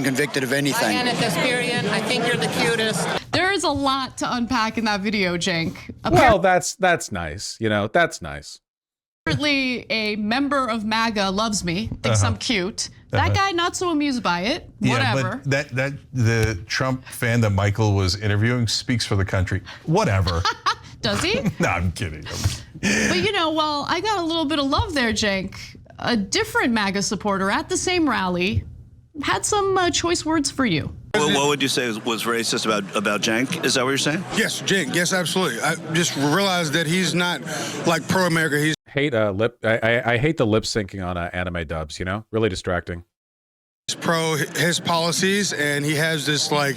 been convicted of anything. Hi, Kasparian. I think you're the cutest. There is a lot to unpack in that video, Cenk. Well, that's nice. You know, that's nice. Apparently, a member of Maga loves me, thinks I'm cute. That guy not so amused by it. Whatever. Yeah, but the Trump fan that Michael was interviewing speaks for the country. Whatever. Does he? No, I'm kidding. But you know, well, I got a little bit of love there, Cenk. A different MAGA supporter at the same rally had some choice words for you. Well, what would you say was racist about Cenk? Is that what you're saying? Yes, Cenk. Yes, absolutely. I just realized that he's not like pro-America. He's I hate the lip syncing on anime dubs. You know, really distracting. pro his policies, and he has this like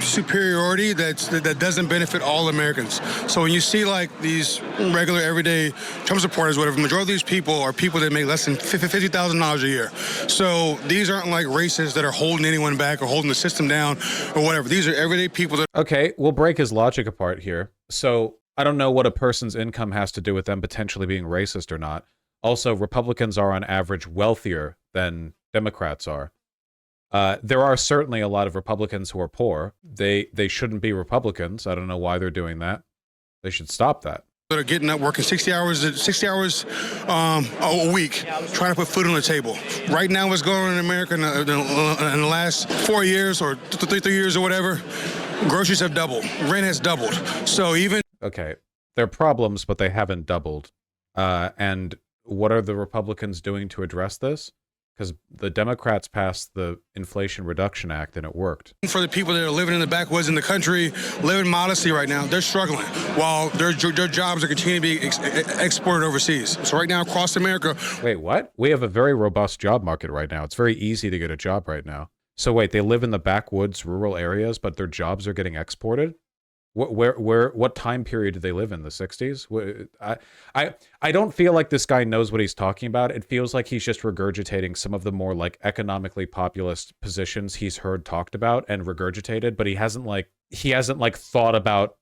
superiority that doesn't benefit all Americans. So when you see like these regular everyday Trump supporters, whatever, the majority of these people are people that make less than $50,000 a year. So these aren't like racists that are holding anyone back or holding the system down or whatever. These are everyday people that. Okay, we'll break his logic apart here. So I don't know what a person's income has to do with them potentially being racist or not. Also, Republicans are on average wealthier than Democrats are. There are certainly a lot of Republicans who are poor. They shouldn't be Republicans. I don't know why they're doing that. They should stop that. That are getting up, working 60 hours a week, trying to put food on the table. Right now, what's going on in America in the last 4 years or 3 years or whatever, groceries have doubled. Rent has doubled. So even okay, they're problems, but they haven't doubled. And what are the Republicans doing to address this? Because the Democrats passed the Inflation Reduction Act and it worked. for the people that are living in the backwoods in the country, living modestly right now, they're struggling while their jobs are continuing to be exported overseas. So right now across America. Wait, what? We have a very robust job market right now. It's very easy to get a job right now. So wait, they live in the backwoods, rural areas, but their jobs are getting exported? What time period do they live in? The 60s? I don't feel like this guy knows what he's talking about. It feels like he's just regurgitating some of the more like economically populist positions he's heard talked about and regurgitated, but he hasn't thought about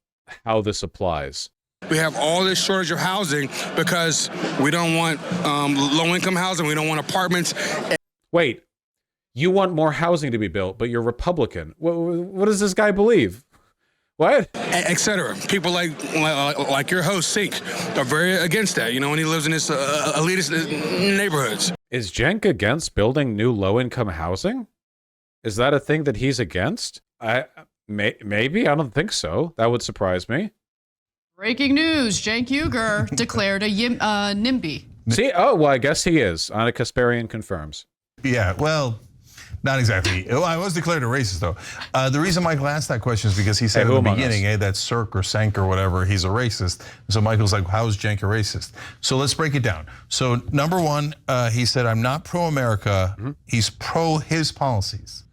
how this applies. We have all this shortage of housing because we don't want low-income housing. We don't want apartments. Wait, you want more housing to be built, but you're Republican. What does this guy believe? What? Etc. People like your host, Cenk, are very against that, you know, when he lives in his elitist neighborhoods. Is Cenk against building new low-income housing? Is that a thing that he's against? Maybe. I don't think so. That would surprise me. Breaking news, Cenk Uygur declared a NIMBY. See, oh, well, I guess he is. Anna Kasparian confirms. Yeah, well, not exactly. Well, I was declared a racist, though. The reason Michael asked that question is because he said in the beginning, that Cirque or Cenk or whatever, he's a racist. So Michael's like, how is Cenk a racist? So let's break it down. So number one, he said, I'm not pro-America. He's pro his policies.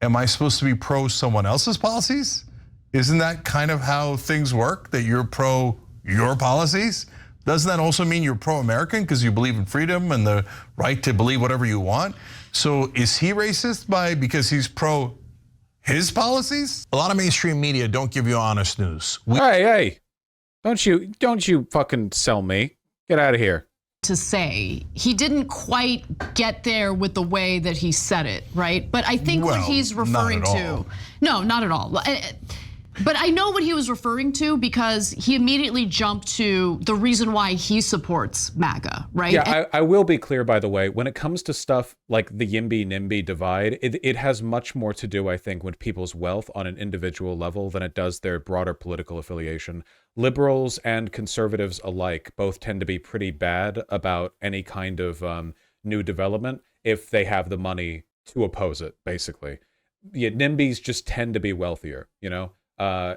Am I supposed to be pro someone else's policies? Isn't that kind of how things work, that you're pro your policies? Doesn't that also mean you're pro-American because you believe in freedom and the right to believe whatever you want? So is he racist because he's pro his policies? A lot of mainstream media don't give you honest news. Hey, don't you fucking sell me. Get out of here. To say he didn't quite get there with the way that he said it, right? But I think what he's referring to, no, not at all. But I know what he was referring to because he immediately jumped to the reason why he supports MAGA, right? Yeah, I will be clear, by the way, when it comes to stuff like the YIMBY-NIMBY divide, it has much more to do, I think, with people's wealth on an individual level than it does their broader political affiliation. Liberals and conservatives alike both tend to be pretty bad about any kind of new development if they have the money to oppose it, basically. Yeah, NIMBYs just tend to be wealthier, you know?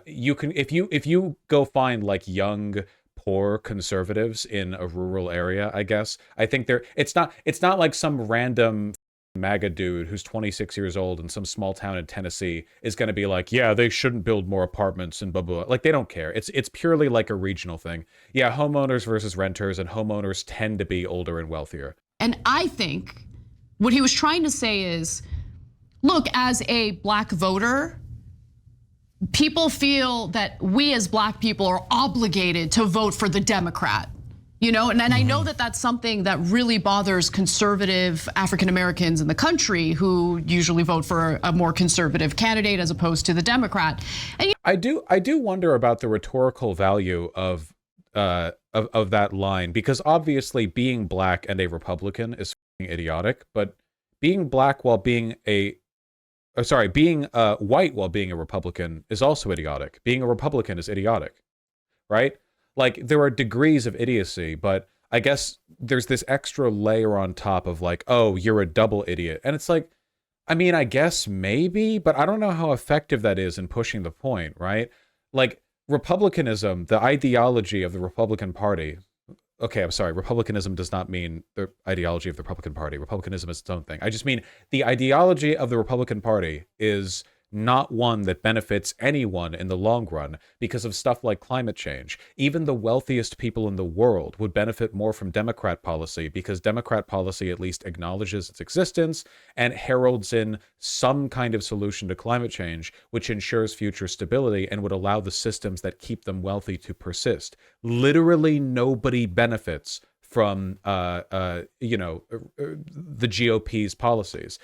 You can if you go find like young poor conservatives in a rural area, I guess I think it's not like some random MAGA dude who's 26 years old in some small town in Tennessee is going to be like, yeah, they shouldn't build more apartments and blah blah. Like they don't care. It's purely like a regional thing. Yeah, homeowners versus renters, and homeowners tend to be older and wealthier. And I think what he was trying to say is, look, as a black voter, people feel that we as black people are obligated to vote for the Democrat. You know, and I know that that's something that really bothers conservative African Americans in the country who usually vote for a more conservative candidate as opposed to the Democrat. And I do wonder about the rhetorical value of that line, because obviously being black and a Republican is idiotic, but being black while being being white while being a Republican is also idiotic. Being a Republican is idiotic, right? Like, there are degrees of idiocy, but I guess there's this extra layer on top of like, oh, you're a double idiot. And it's like, I mean, I guess maybe, but I don't know how effective that is in pushing the point, right? Like, Republicanism, the ideology of the Republican Party. Okay, I'm sorry. Republicanism does not mean the ideology of the Republican Party. Republicanism is its own thing. I just mean the ideology of the Republican Party is not one that benefits anyone in the long run because of stuff like climate change. Even the wealthiest people in the world would benefit more from Democrat policy, because Democrat policy at least acknowledges its existence and heralds in some kind of solution to climate change, which ensures future stability and would allow the systems that keep them wealthy to persist. Literally nobody benefits from the GOP's policies.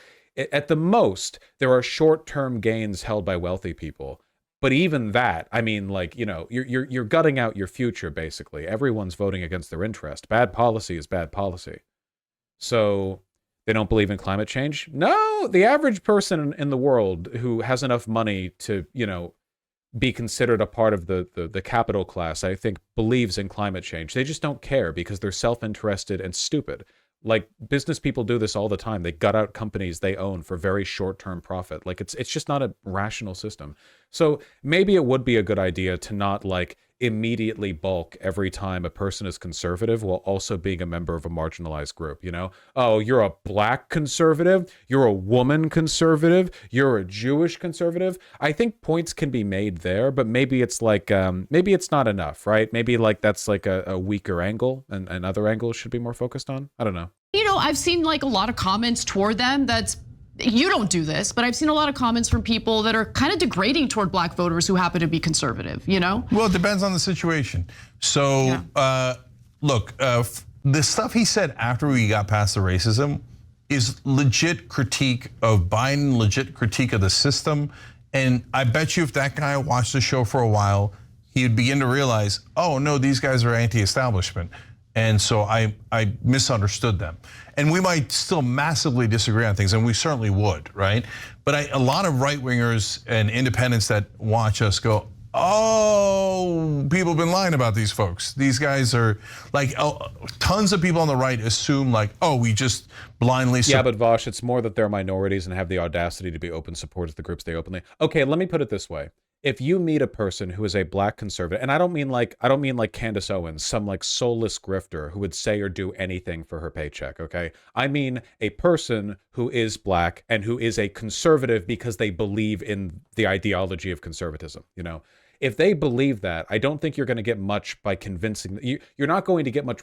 At the most, there are short-term gains held by wealthy people. But even that, I mean, like, you know, you're gutting out your future, basically. Everyone's voting against their interest. Bad policy is bad policy. So they don't believe in climate change? No, the average person in the world who has enough money to, you know, be considered a part of the capital class, I think, believes in climate change. They just don't care because they're self-interested and stupid. Like, business people do this all the time. They gut out companies they own for very short-term profit. Like, it's just not a rational system. So maybe it would be a good idea to not, like, immediately bulk every time a person is conservative while also being a member of a marginalized group, you know? Oh, you're a black conservative, you're a woman conservative, you're a Jewish conservative. I think points can be made there, but maybe it's like, maybe it's not enough, right? Maybe like that's like a weaker angle and other angles should be more focused on. I don't know. You know, I've seen like a lot of comments toward them that's, you don't do this, but I've seen a lot of comments from people that are kind of degrading toward black voters who happen to be conservative, you know? Well, it depends on the situation. So, look, the stuff he said after we got past the racism is legit critique of Biden, legit critique of the system. And I bet you if that guy watched the show for a while, he would begin to realize, oh no, these guys are anti-establishment. And so I misunderstood them. And we might still massively disagree on things, and we certainly would, right? But a lot of right-wingers and independents that watch us go, oh, people have been lying about these folks. These guys are like, tons of people on the right assume like, oh, we just blindly. Yeah, but Vosh, it's more that they're minorities and have the audacity to be open supporters of the groups they openly. Okay, let me put it this way. If you meet a person who is a black conservative, and I don't mean like Candace Owens, some like soulless grifter who would say or do anything for her paycheck, okay? I mean a person who is black and who is a conservative because they believe in the ideology of conservatism, you know? If they believe that, I don't think you're going to get much by convincing. You're not going to get much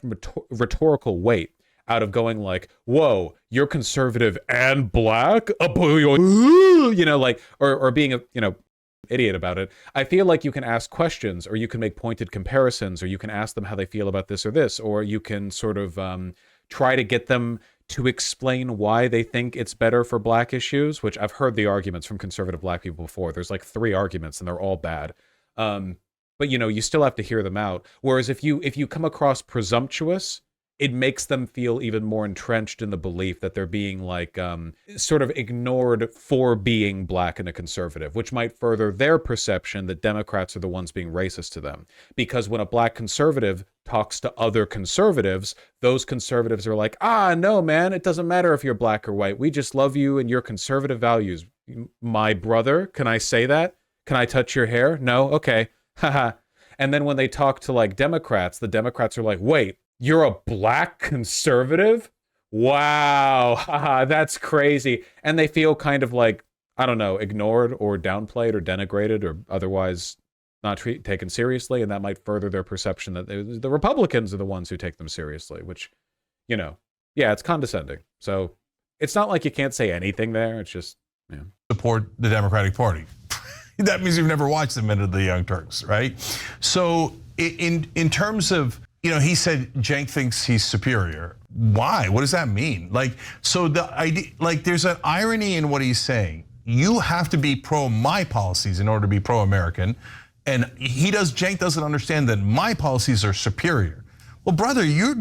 rhetorical weight out of going like, whoa, you're conservative and black? You know, like, or being a, you know, idiot about it. I feel like you can ask questions, or you can make pointed comparisons, or you can ask them how they feel about this or this, or you can sort of try to get them to explain why they think it's better for black issues, which I've heard the arguments from conservative black people before. There's like 3 arguments and they're all bad. But you know, you still have to hear them out. Whereas if you come across presumptuous, it makes them feel even more entrenched in the belief that they're being like sort of ignored for being black and a conservative, which might further their perception that Democrats are the ones being racist to them. Because when a black conservative talks to other conservatives, those conservatives are like, ah, no, man, it doesn't matter if you're black or white. We just love you and your conservative values. My brother, can I say that? Can I touch your hair? No? Okay. Haha. And then when they talk to like Democrats, the Democrats are like, wait, you're a black conservative? Wow, haha, that's crazy. And they feel kind of like, I don't know, ignored or downplayed or denigrated or otherwise not taken seriously. And that might further their perception that the Republicans are the ones who take them seriously, which, you know, yeah, it's condescending. So it's not like you can't say anything there. It's just, yeah. Support the Democratic Party. That means you've never watched The Minute of the Young Turks, right? So in terms of he said Cenk thinks he's superior. Why? What does that mean? Like, so the idea, like, there's an irony in what he's saying. You have to be pro my policies in order to be pro-American, and Cenk doesn't understand that my policies are superior. Well, brother, you're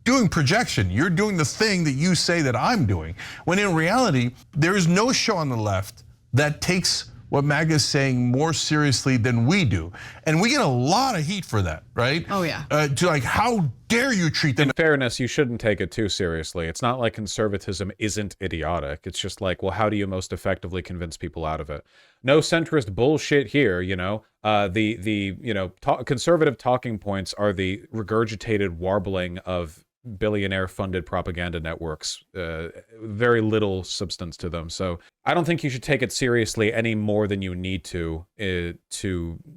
doing projection. You're doing the thing that you say that I'm doing. When in reality, there is no show on the left that takes what MAGA is saying more seriously than we do. And we get a lot of heat for that, right? Oh, yeah. To like, how dare you treat them? In fairness, you shouldn't take it too seriously. It's not like conservatism isn't idiotic. It's just like, well, how do you most effectively convince people out of it? No centrist bullshit here, conservative talking points are the regurgitated warbling of billionaire-funded propaganda networks. Very little substance to them. So I don't think you should take it seriously any more than you need to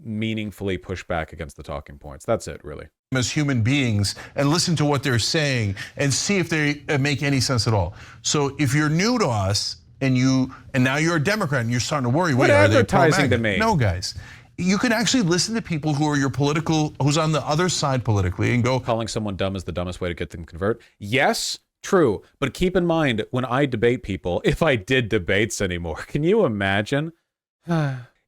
meaningfully push back against the talking points. That's it, really. As human beings and listen to what they're saying and see if they make any sense at all. So if you're new to us and now you're a Democrat and you're starting to worry, what advertising to me? No, guys. You can actually listen to people who are who's on the other side politically and go. Calling someone dumb is the dumbest way to get them to convert. Yes, true. But keep in mind, when I debate people, if I did debates anymore, can you imagine?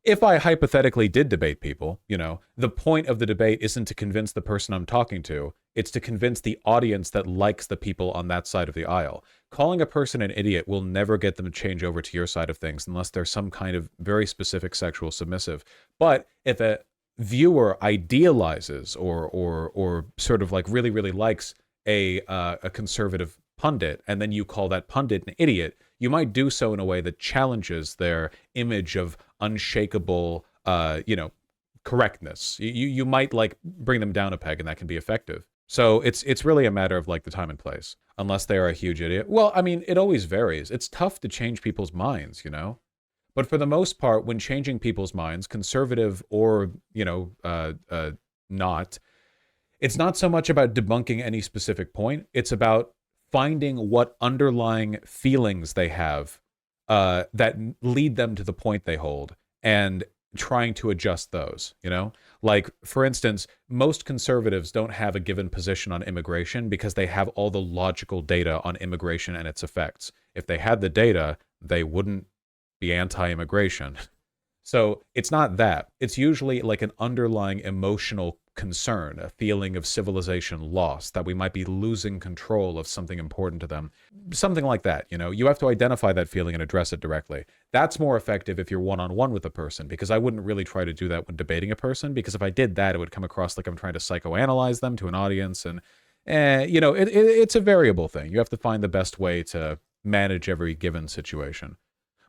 If I hypothetically did debate people, the point of the debate isn't to convince the person I'm talking to. It's to convince the audience that likes the people on that side of the aisle. Calling a person an idiot will never get them to change over to your side of things unless they're some kind of very specific sexual submissive. But if a viewer idealizes or sort of like really, really likes a conservative pundit, and then you call that pundit an idiot, you might do so in a way that challenges their image of unshakable, correctness. You might like bring them down a peg, and that can be effective. So it's really a matter of like the time and place, unless they are a huge idiot. Well, I mean, it always varies. It's tough to change people's minds, But for the most part, when changing people's minds, conservative or, not, it's not so much about debunking any specific point. It's about finding what underlying feelings they have that lead them to the point they hold and trying to adjust those, Like, for instance, most conservatives don't have a given position on immigration because they have all the logical data on immigration and its effects. If they had the data, they wouldn't be anti-immigration. So it's not that. It's usually like an underlying emotional concern, a feeling of civilization lost, that we might be losing control of something important to them. Something like that, You have to identify that feeling and address it directly. That's more effective if you're one-on-one with a person, because I wouldn't really try to do that when debating a person, because if I did that, it would come across like I'm trying to psychoanalyze them to an audience, and it's a variable thing. You have to find the best way to manage every given situation.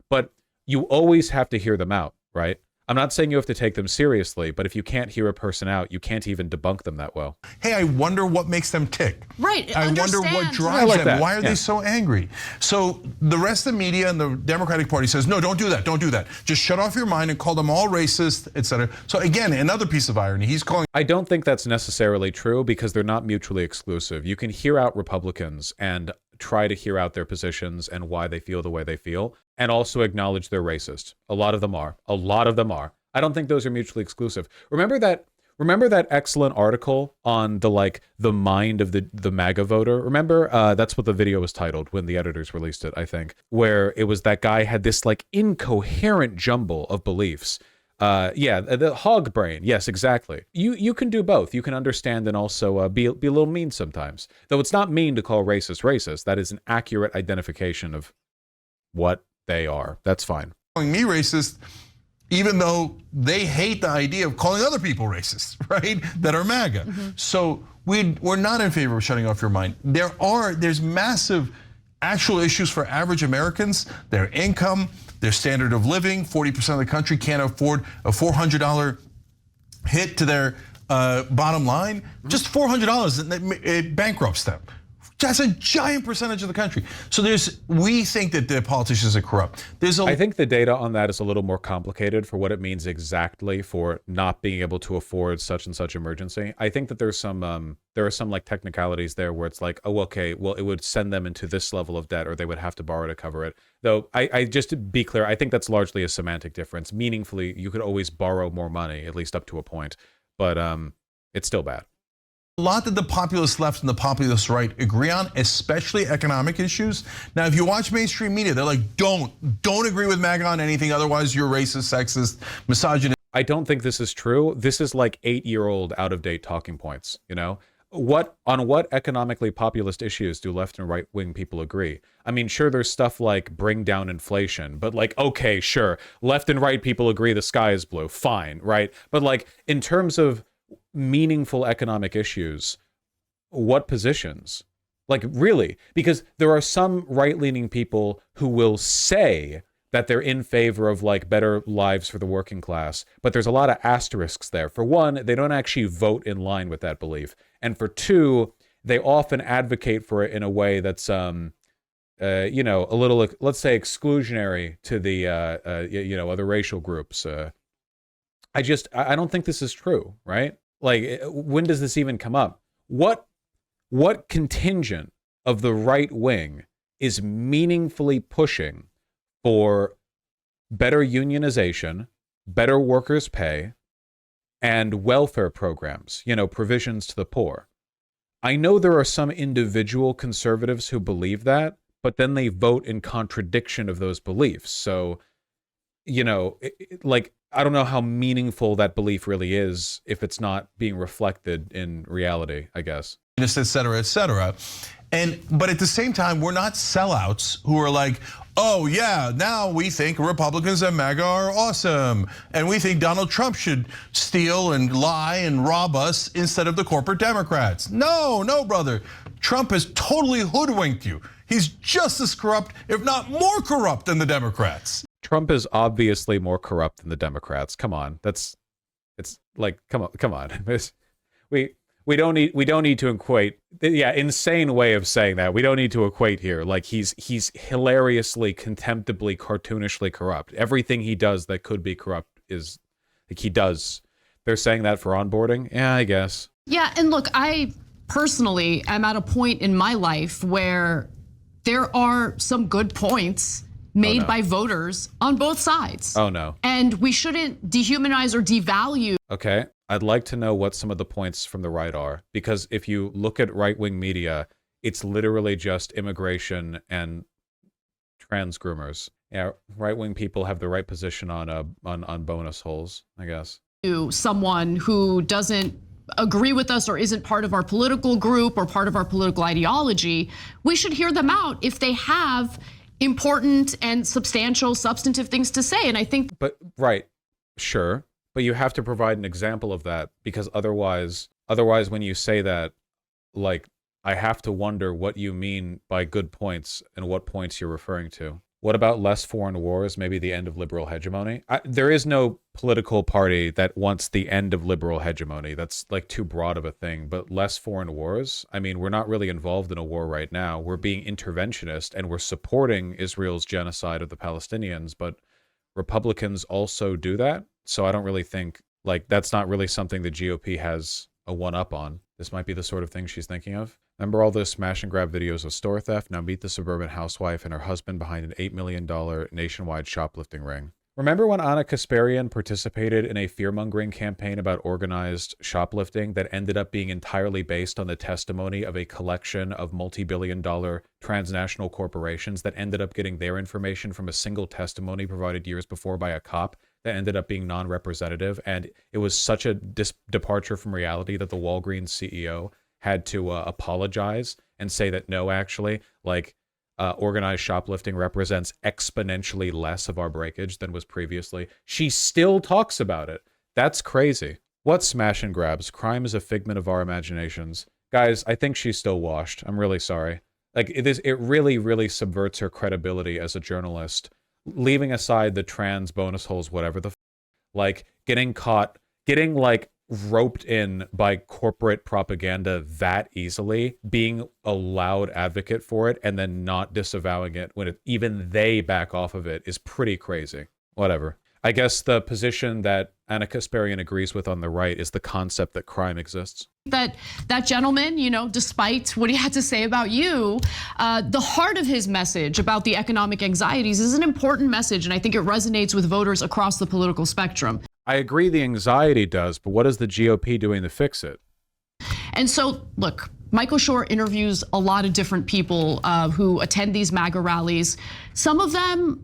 But you always have to hear them out, right? I'm not saying you have to take them seriously, but if you can't hear a person out, you can't even debunk them that well. Hey, I wonder what makes them tick. Right. I wonder what drives them. Why are they so angry? So the rest of the media and the Democratic Party says, no, don't do that. Don't do that. Just shut off your mind and call them all racist, etc. So again, another piece of irony. He's calling. I don't think that's necessarily true because they're not mutually exclusive. You can hear out Republicans and try to hear out their positions and why they feel the way they feel, and also acknowledge they're racist. A lot of them are. I don't think those are mutually exclusive. Remember that excellent article on the mind of the MAGA voter? Remember, that's what the video was titled when the editors released it, I think, where it was that guy had this like incoherent jumble of beliefs. The hog brain. Yes, exactly. You can do both. You can understand and also be a little mean sometimes. Though it's not mean to call racist racist. That is an accurate identification of what they are. That's fine. Calling me racist, even though they hate the idea of calling other people racist, right? That are MAGA. Mm-hmm. So we're not in favor of shutting off your mind. There's massive actual issues for average Americans, their income, their standard of living. 40% of the country can't afford a $400 hit to their bottom line. Just $400, it bankrupts them. That's a giant percentage of the country. So we think that the politicians are corrupt. I think the data on that is a little more complicated for what it means exactly for not being able to afford such and such emergency. I think that there are some like technicalities there where it's like, oh, okay, well, it would send them into this level of debt, or they would have to borrow to cover it. Though I just to be clear, I think that's largely a semantic difference. Meaningfully, you could always borrow more money, at least up to a point, but it's still bad. A lot that the populist left and the populist right agree on, especially economic issues. Now, if you watch mainstream media, they're like, don't agree with Maga on anything, otherwise you're racist, sexist, misogynist. I don't think this is true. This is like 8-year-old out-of-date talking points, you know? On what economically populist issues do left and right wing people agree? I mean, sure, there's stuff like bring down inflation, but like, okay, sure, left and right people agree the sky is blue, fine, right? But like, in terms of meaningful economic issues, what positions? Like, really? Because there are some right-leaning people who will say that they're in favor of like better lives for the working class, but there's a lot of asterisks there. For one, they don't actually vote in line with that belief. And for two, they often advocate for it in a way that's, you know, a little, let's say, exclusionary to the, you know, other racial groups. I don't think this is true, right? Like, when does this even come up? What contingent of the right wing is meaningfully pushing for better unionization, better workers' pay, and welfare programs, you know, provisions to the poor? I know there are some individual conservatives who believe that, but then they vote in contradiction of those beliefs. So, you know, like, I don't know how meaningful that belief really is if it's not being reflected in reality, I guess. Et cetera, et cetera. But at the same time, we're not sellouts who are like, oh yeah, now we think Republicans and MAGA are awesome. And we think Donald Trump should steal and lie and rob us instead of the corporate Democrats. No, brother. Trump has totally hoodwinked you. He's just as corrupt, if not more corrupt than the Democrats. Trump is obviously more corrupt than the Democrats. Come on. It's like, come on. We don't need to equate. Yeah, insane way of saying that. We don't need to equate here. Like, he's hilariously, contemptibly, cartoonishly corrupt. Everything he does that could be corrupt is like he does. They're saying that for onboarding? Yeah, I guess. Yeah, and look, I personally am at a point in my life where there are some good points made by voters on both sides. Oh no. And we shouldn't dehumanize or devalue. Okay. I'd like to know what some of the points from the right are, because if you look at right-wing media, it's literally just immigration and trans groomers. Yeah, right-wing people have the right position on bonus holes, I guess. Someone who doesn't agree with us or isn't part of our political group or part of our political ideology, we should hear them out if they have important and substantial, substantive things to say. And I think, but right, sure. But you have to provide an example of that, because otherwise when you say that, like, I have to wonder what you mean by good points and what points you're referring to. What about less foreign wars, maybe the end of liberal hegemony? There is no political party that wants the end of liberal hegemony. That's like too broad of a thing, but less foreign wars? I mean, we're not really involved in a war right now. We're being interventionist and we're supporting Israel's genocide of the Palestinians, but Republicans also do that. So I don't really think, like, that's not really something the GOP has a one-up on. This might be the sort of thing she's thinking of. Remember all those smash and grab videos of store theft? Now meet the suburban housewife and her husband behind an $8 million nationwide shoplifting ring. Remember when Anna Kasparian participated in a fear-mongering campaign about organized shoplifting that ended up being entirely based on the testimony of a collection of multi-billion-dollar transnational corporations that ended up getting their information from a single testimony provided years before by a cop that ended up being non-representative? And it was such a departure from reality that the Walgreens CEO had to apologize and say that no, actually, like, organized shoplifting represents exponentially less of our breakage than was previously. She still talks about it. That's crazy. What smash and grabs? Crime is a figment of our imaginations. Guys, I think she's still washed. I'm really sorry. Like, it really, really subverts her credibility as a journalist. Leaving aside the trans bonus holes, whatever the like, getting caught, getting like roped in by corporate propaganda that easily, being a loud advocate for it, and then not disavowing it when even they back off of it is pretty crazy. Whatever. I guess the position that Anna Kasparian agrees with on the right is the concept that crime exists. That gentleman, you know, despite what he had to say about you, the heart of his message about the economic anxieties is an important message, and I think it resonates with voters across the political spectrum. I agree the anxiety does, but what is the GOP doing to fix it? And so, look, Michael Shore interviews a lot of different people who attend these MAGA rallies. Some of them,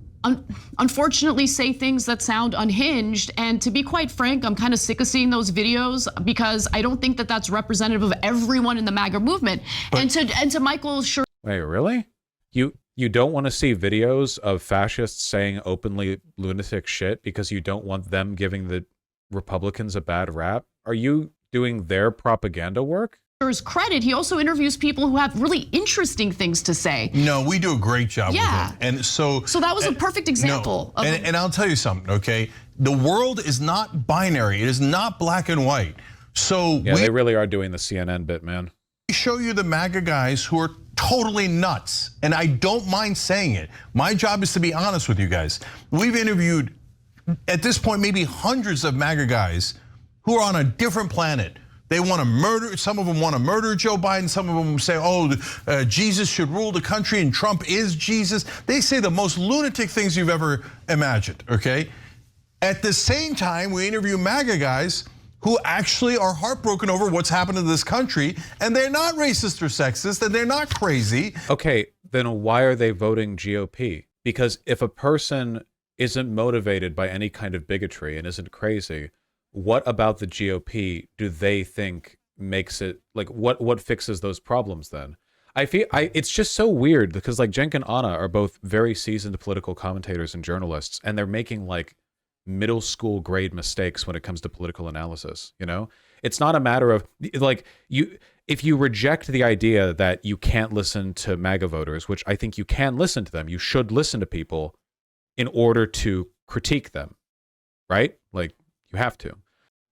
unfortunately, say things that sound unhinged. And to be quite frank, I'm kind of sick of seeing those videos because I don't think that that's representative of everyone in the MAGA movement. And to Michael Shore. Wait, really? You don't want to see videos of fascists saying openly lunatic shit because you don't want them giving the Republicans a bad rap? Are you doing their propaganda work? His credit, he also interviews people who have really interesting things to say. No, we do a great job with him. And so that was a perfect example. No, and I'll tell you something, okay? The world is not binary. It is not black and white. So yeah, they really are doing the CNN bit, man. We show you the MAGA guys who are totally nuts, and I don't mind saying it. My job is to be honest with you guys. We've interviewed, at this point, maybe hundreds of MAGA guys who are on a different planet. They want to murder, some of them want to murder Joe Biden. Some of them say, oh, Jesus should rule the country and Trump is Jesus. They say the most lunatic things you've ever imagined, okay? At the same time, we interview MAGA guys who actually are heartbroken over what's happened to this country, and they're not racist or sexist, and they're not crazy. Okay, then why are they voting GOP? Because if a person isn't motivated by any kind of bigotry and isn't crazy, what about the GOP do they think makes it, like, what fixes those problems then? It's just so weird because like Cenk and Anna are both very seasoned political commentators and journalists, and they're making like middle school grade mistakes when it comes to political analysis, you know? It's not a matter of like if you reject the idea that you can't listen to MAGA voters, which I think you can listen to them, you should listen to people in order to critique them, right? Like you have to.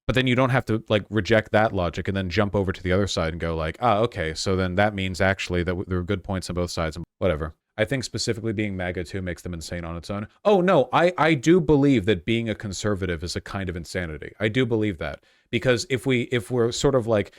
But then you don't have to like reject that logic and then jump over to the other side and go like, okay, so then that means actually that there are good points on both sides and whatever. I think specifically being MAGA too makes them insane on its own. Oh no, I do believe that being a conservative is a kind of insanity. I do believe that because if we're sort of like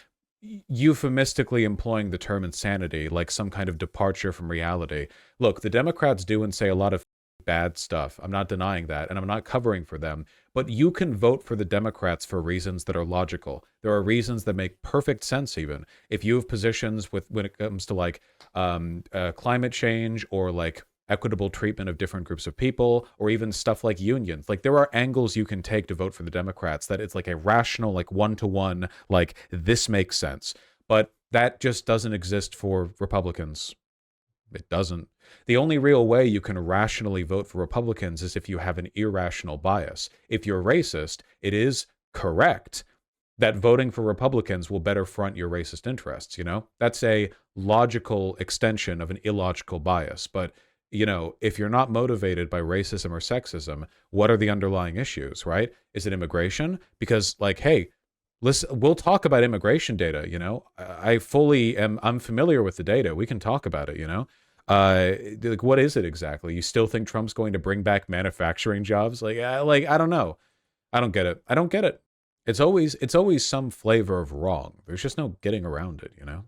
euphemistically employing the term insanity, like some kind of departure from reality. Look, the Democrats do and say a lot of bad stuff. I'm not denying that, and I'm not covering for them. But you can vote for the Democrats for reasons that are logical. There are reasons that make perfect sense even. If you have positions when it comes to like climate change or like equitable treatment of different groups of people or even stuff like unions. Like there are angles you can take to vote for the Democrats that it's like a rational, like one-to-one, like this makes sense. But that just doesn't exist for Republicans. It doesn't. The only real way you can rationally vote for Republicans is if you have an irrational bias. If you're racist, it is correct that voting for Republicans will better front your racist interests, you know? That's a logical extension of an illogical bias. But, you know, if you're not motivated by racism or sexism, what are the underlying issues, right? Is it immigration? Because, like, hey, listen, we'll talk about immigration data, you know? I'm familiar with the data. We can talk about it, you know? Like, what is it exactly? You still think Trump's going to bring back manufacturing jobs? Like, I don't know. I don't get it. I don't get it. It's always some flavor of wrong. There's just no getting around it, you know?